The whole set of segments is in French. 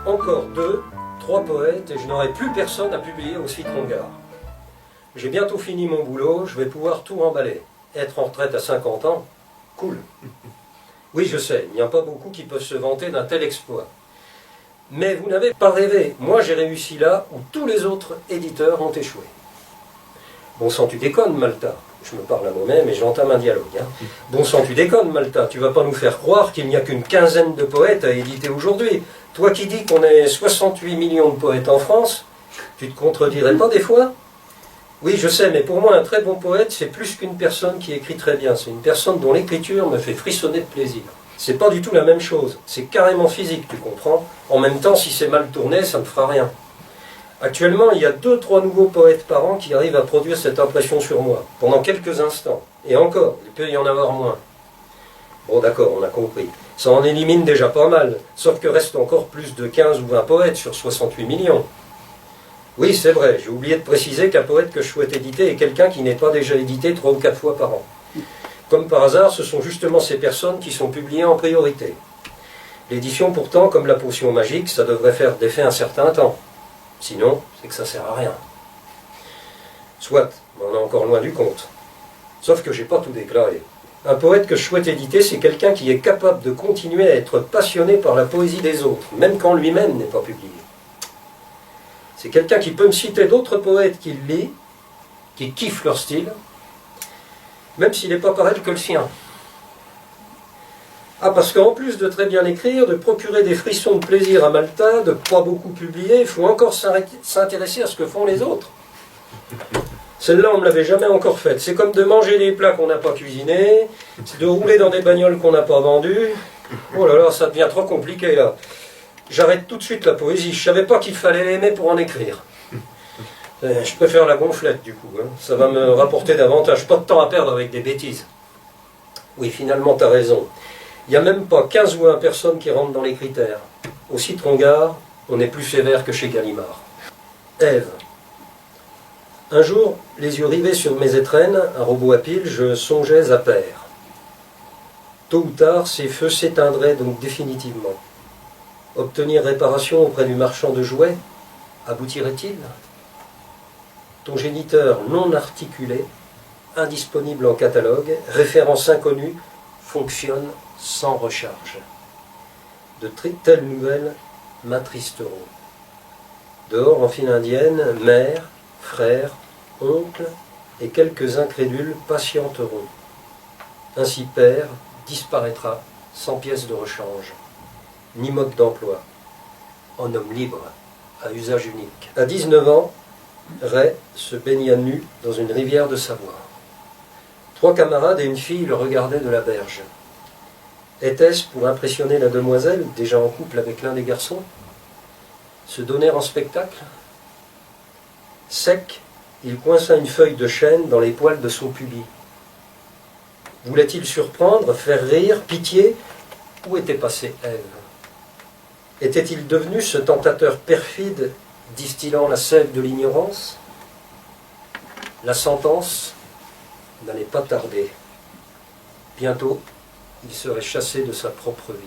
Encore 2, 3 poètes et je n'aurai plus personne à publier au Citron-Gare. J'ai bientôt fini mon boulot, je vais pouvoir tout remballer. Être en retraite à 50 ans, cool. Oui, je sais, il n'y a pas beaucoup qui peuvent se vanter d'un tel exploit. Mais vous n'avez pas rêvé, moi j'ai réussi là où tous les autres éditeurs ont échoué. Bon sang, tu déconnes, Malta. Je me parle à moi-même et j'entame un dialogue. Bon sang, tu déconnes, Malta. Tu vas pas nous faire croire qu'il n'y a qu'une quinzaine de poètes à éditer aujourd'hui. Toi qui dis qu'on est 68 millions de poètes en France, tu te contredirais pas des fois? Oui, je sais, mais pour moi, un très bon poète, c'est plus qu'une personne qui écrit très bien. C'est une personne dont l'écriture me fait frissonner de plaisir. C'est pas du tout la même chose. C'est carrément physique, tu comprends? En même temps, si c'est mal tourné, ça ne fera rien. Actuellement, il y a 2-3 nouveaux poètes par an qui arrivent à produire cette impression sur moi, pendant quelques instants. Et encore, il peut y en avoir moins. Bon d'accord, on a compris. Ça en élimine déjà pas mal, sauf que reste encore plus de 15 ou 20 poètes sur 68 millions. Oui, c'est vrai, j'ai oublié de préciser qu'un poète que je souhaite éditer est quelqu'un qui n'est pas déjà édité 3 ou 4 fois par an. Comme par hasard, ce sont justement ces personnes qui sont publiées en priorité. L'édition pourtant, comme la potion magique, ça devrait faire d'effet un certain temps. Sinon, c'est que ça sert à rien. Soit, mais on est encore loin du compte. Sauf que j'ai pas tout déclaré. Un poète que je souhaite éditer, c'est quelqu'un qui est capable de continuer à être passionné par la poésie des autres, même quand lui-même n'est pas publié. C'est quelqu'un qui peut me citer d'autres poètes qu'il lit, qui kiffent leur style, même s'il n'est pas pareil que le sien. Ah, parce qu'en plus de très bien écrire, de procurer des frissons de plaisir à Malta, de pas beaucoup publier, il faut encore s'intéresser à ce que font les autres. Celle-là, on ne me l'avait jamais encore faite. C'est comme de manger des plats qu'on n'a pas cuisinés, c'est de rouler dans des bagnoles qu'on n'a pas vendues. Oh là là, ça devient trop compliqué là. J'arrête tout de suite la poésie. Je savais pas qu'il fallait l'aimer pour en écrire. Je préfère la gonflette du coup. Ça va me rapporter davantage. Pas de temps à perdre avec des bêtises. Oui, finalement, tu as raison. Il n'y a même pas 15 ou 20 personnes qui rentrent dans les critères. Au Citron-Gare, on est plus sévère que chez Gallimard. Ève. Un jour, les yeux rivés sur mes étrennes, un robot à pile, je songeais à Père. Tôt ou tard, ces feux s'éteindraient donc définitivement. Obtenir réparation auprès du marchand de jouets, aboutirait-il? Ton géniteur non articulé, indisponible en catalogue, référence inconnue, fonctionne sans recharge. De telles nouvelles m'attristeront. Dehors, en file indienne, mère, frère, oncle et quelques incrédules patienteront. Ainsi Père disparaîtra sans pièce de rechange, ni mode d'emploi, en homme libre, à usage unique. À 19 ans, Ray se baigna nu dans une rivière de Savoie. 3 camarades et une fille le regardaient de la berge. Était-ce pour impressionner la demoiselle, déjà en couple avec l'un des garçons? Se donner en spectacle? Sec, il coinça une feuille de chêne dans les poils de son pubis. Voulait-il surprendre, faire rire, pitié? Où était passée Ève? Était-il devenu ce tentateur perfide, distillant la sève de l'ignorance? La sentence n'allait pas tarder. Bientôt, il serait chassé de sa propre vie.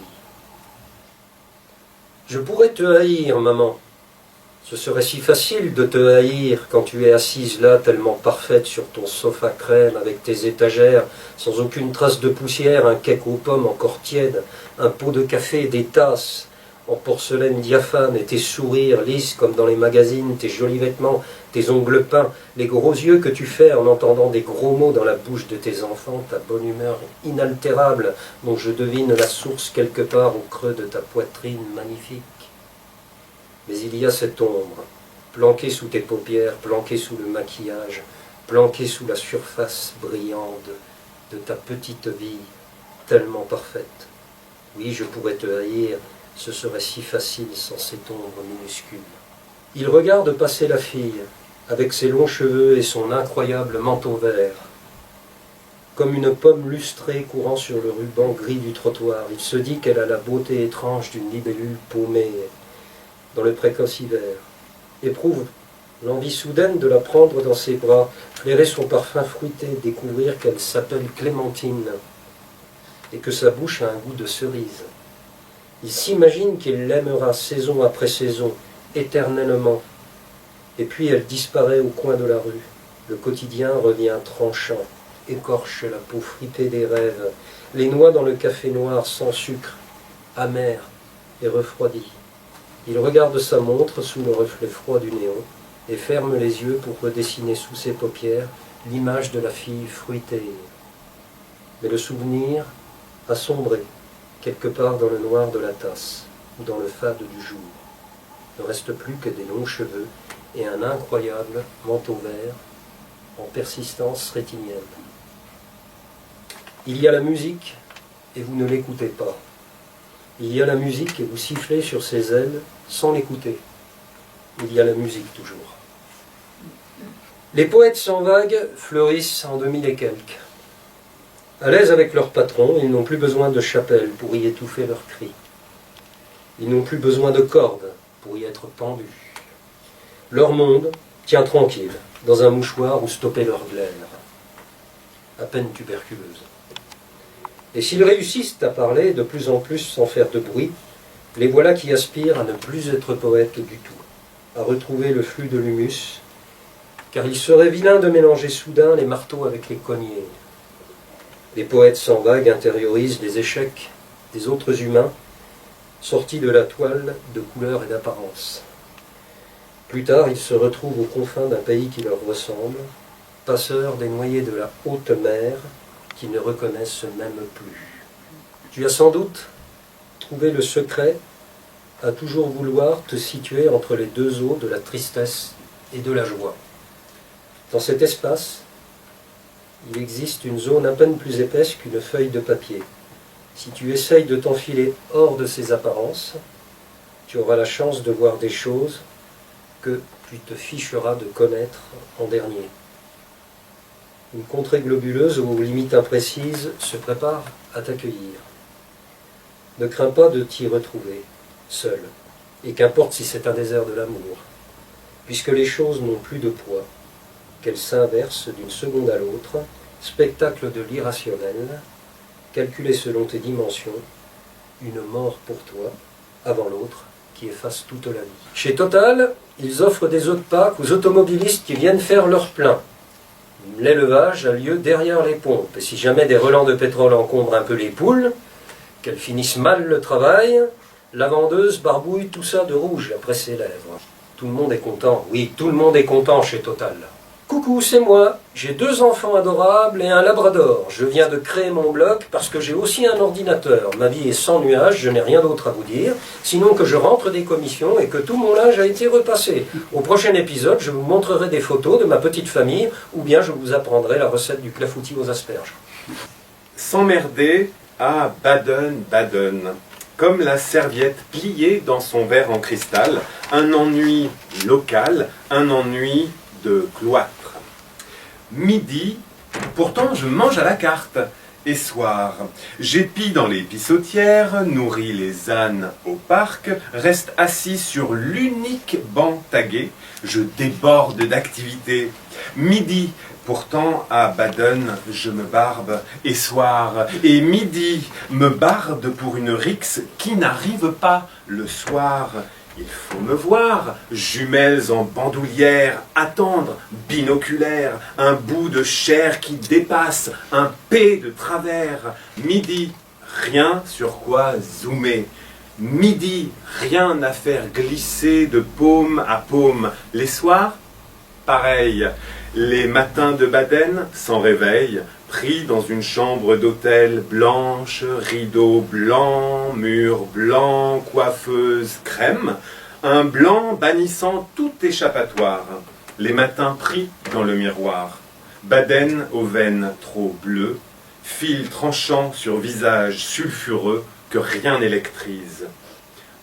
Je pourrais te haïr, maman. Ce serait si facile de te haïr quand tu es assise là, tellement parfaite sur ton sofa crème, avec tes étagères, sans aucune trace de poussière, un cake aux pommes encore tiède, un pot de café, des tasses en porcelaine diaphane, et tes sourires lisses comme dans les magazines, tes jolis vêtements, tes ongles peints, les gros yeux que tu fais en entendant des gros mots dans la bouche de tes enfants, ta bonne humeur inaltérable, dont je devine la source quelque part au creux de ta poitrine magnifique. Mais il y a cette ombre, planquée sous tes paupières, planquée sous le maquillage, planquée sous la surface brillante de ta petite vie, tellement parfaite. Oui, je pourrais te haïr, ce serait si facile sans cette ombre minuscule. Il regarde passer la fille, avec ses longs cheveux et son incroyable manteau vert. Comme une pomme lustrée courant sur le ruban gris du trottoir, il se dit qu'elle a la beauté étrange d'une libellule paumée dans le précoce hiver, éprouve l'envie soudaine de la prendre dans ses bras, flairer son parfum fruité, découvrir qu'elle s'appelle Clémentine et que sa bouche a un goût de cerise. Il s'imagine qu'il l'aimera saison après saison, éternellement. Et puis elle disparaît au coin de la rue. Le quotidien revient tranchant, écorche la peau fripée des rêves, les noix dans le café noir sans sucre, amer et refroidi. Il regarde sa montre sous le reflet froid du néon et ferme les yeux pour redessiner sous ses paupières l'image de la fille fruitée. Mais le souvenir a sombré quelque part dans le noir de la tasse ou dans le fade du jour. Ne reste plus que des longs cheveux et un incroyable manteau vert en persistance rétinienne. Il y a la musique et vous ne l'écoutez pas. Il y a la musique et vous sifflez sur ses ailes sans l'écouter. Il y a la musique toujours. Les poètes sans vague fleurissent en 2000 et quelques. À l'aise avec leur patron, ils n'ont plus besoin de chapelle pour y étouffer leurs cris. Ils n'ont plus besoin de cordes pour y être pendus. Leur monde tient tranquille, dans un mouchoir où stopper leur glaire, à peine tuberculeuse. Et s'ils réussissent à parler de plus en plus sans faire de bruit, les voilà qui aspirent à ne plus être poètes du tout, à retrouver le flux de l'humus, car il serait vilain de mélanger soudain les marteaux avec les cognets. Les poètes sans vague intériorisent les échecs des autres humains, sortis de la toile de couleur et d'apparence. Plus tard, ils se retrouvent aux confins d'un pays qui leur ressemble, passeurs des noyés de la haute mer, qui ne reconnaissent même plus. Tu as sans doute trouvé le secret à toujours vouloir te situer entre les deux eaux de la tristesse et de la joie. Dans cet espace, il existe une zone à peine plus épaisse qu'une feuille de papier. Si tu essayes de t'enfiler hors de ces apparences, tu auras la chance de voir des choses que tu te ficheras de connaître en dernier. Une contrée globuleuse aux limites imprécises se prépare à t'accueillir. Ne crains pas de t'y retrouver, seul, et qu'importe si c'est un désert de l'amour, puisque les choses n'ont plus de poids, qu'elles s'inversent d'une seconde à l'autre, spectacle de l'irrationnel, calculé selon tes dimensions, une mort pour toi, avant l'autre, qui efface toute la vie. Chez Total, ils offrent des œufs de Pâques aux automobilistes qui viennent faire leur plein. L'élevage a lieu derrière les pompes, et si jamais des relents de pétrole encombrent un peu les poules, qu'elles finissent mal le travail, la vendeuse barbouille tout ça de rouge après ses lèvres. Tout le monde est content, oui, tout le monde est content chez Total. Coucou, c'est moi, j'ai 2 enfants adorables et un labrador. Je viens de créer mon blog parce que j'ai aussi un ordinateur. Ma vie est sans nuage, je n'ai rien d'autre à vous dire, sinon que je rentre des commissions et que tout mon linge a été repassé. Au prochain épisode, je vous montrerai des photos de ma petite famille ou bien je vous apprendrai la recette du clafoutis aux asperges. S'emmerder à Baden-Baden. Comme la serviette pliée dans son verre en cristal, un ennui local, un ennui de cloître. Midi, pourtant je mange à la carte. Et soir, j'épie dans les pissotières, nourris les ânes au parc, reste assis sur l'unique banc tagué, je déborde d'activité. Midi, pourtant à Baden, je me barbe, et soir, et midi, me barde pour une rixe qui n'arrive pas le soir. Il faut me voir, jumelles en bandoulière, attendre, binoculaire, un bout de chair qui dépasse, un P de travers. Midi, rien sur quoi zoomer. Midi, rien à faire glisser de paume à paume. Les soirs, pareil. Les matins de Baden, sans réveil, pris dans une chambre d'hôtel blanche, rideaux blancs, murs blancs, coiffeuse crème, un blanc bannissant tout échappatoire, les matins pris dans le miroir, Baden aux veines trop bleues, fil tranchant sur visage sulfureux que rien n'électrise.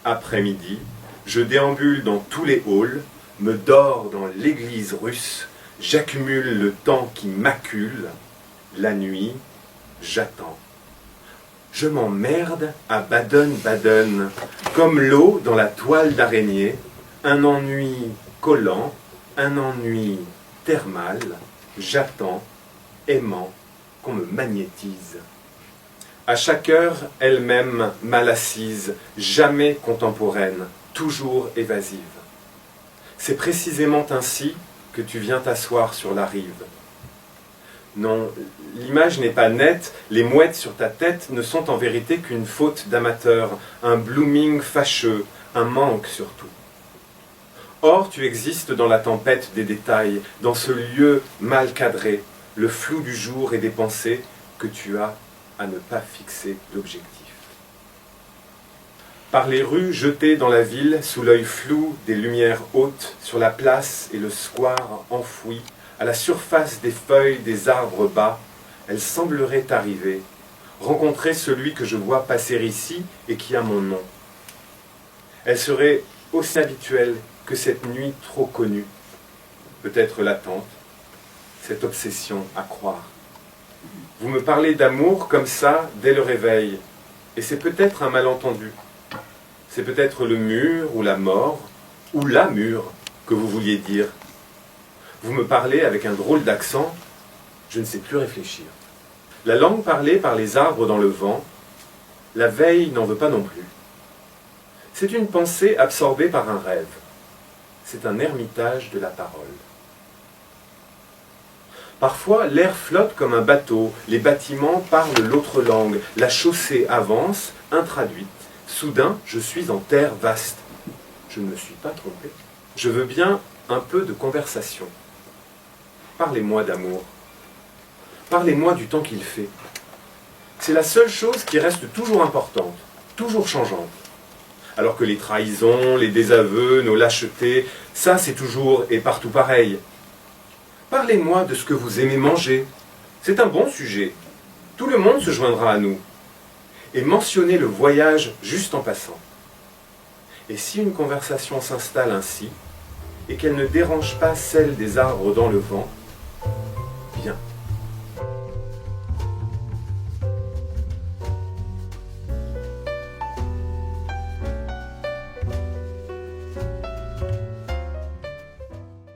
Après-midi, je déambule dans tous les halls, me dors dans l'église russe, j'accumule le temps qui m'accule. La nuit, j'attends. Je m'emmerde à Baden-Baden, comme l'eau dans la toile d'araignée, un ennui collant, un ennui thermal, j'attends, aimant, qu'on me magnétise. À chaque heure, elle-même mal assise, jamais contemporaine, toujours évasive. C'est précisément ainsi que tu viens t'asseoir sur la rive. Non, l'image n'est pas nette, les mouettes sur ta tête ne sont en vérité qu'une faute d'amateur, un blooming fâcheux, un manque surtout. Or, tu existes dans la tempête des détails, dans ce lieu mal cadré, le flou du jour et des pensées que tu as à ne pas fixer d'objectif. Par les rues jetées dans la ville, sous l'œil flou des lumières hautes, sur la place et le square enfoui, à la surface des feuilles des arbres bas, elle semblerait arriver, rencontrer celui que je vois passer ici et qui a mon nom. Elle serait aussi habituelle que cette nuit trop connue, peut-être latente, cette obsession à croire. Vous me parlez d'amour comme ça dès le réveil, et c'est peut-être un malentendu. C'est peut-être le mur ou la mort, ou la mur que vous vouliez dire. Vous me parlez avec un drôle d'accent, je ne sais plus réfléchir. La langue parlée par les arbres dans le vent, la veille n'en veut pas non plus. C'est une pensée absorbée par un rêve. C'est un ermitage de la parole. Parfois, l'air flotte comme un bateau, les bâtiments parlent l'autre langue, la chaussée avance, intraduite. Soudain, je suis en terre vaste. Je ne me suis pas trompé. Je veux bien un peu de conversation. Parlez-moi d'amour. Parlez-moi du temps qu'il fait. C'est la seule chose qui reste toujours importante, toujours changeante. Alors que les trahisons, les désaveux, nos lâchetés, ça c'est toujours et partout pareil. Parlez-moi de ce que vous aimez manger. C'est un bon sujet. Tout le monde se joindra à nous. Et mentionnez le voyage juste en passant. Et si une conversation s'installe ainsi, et qu'elle ne dérange pas celle des arbres dans le vent,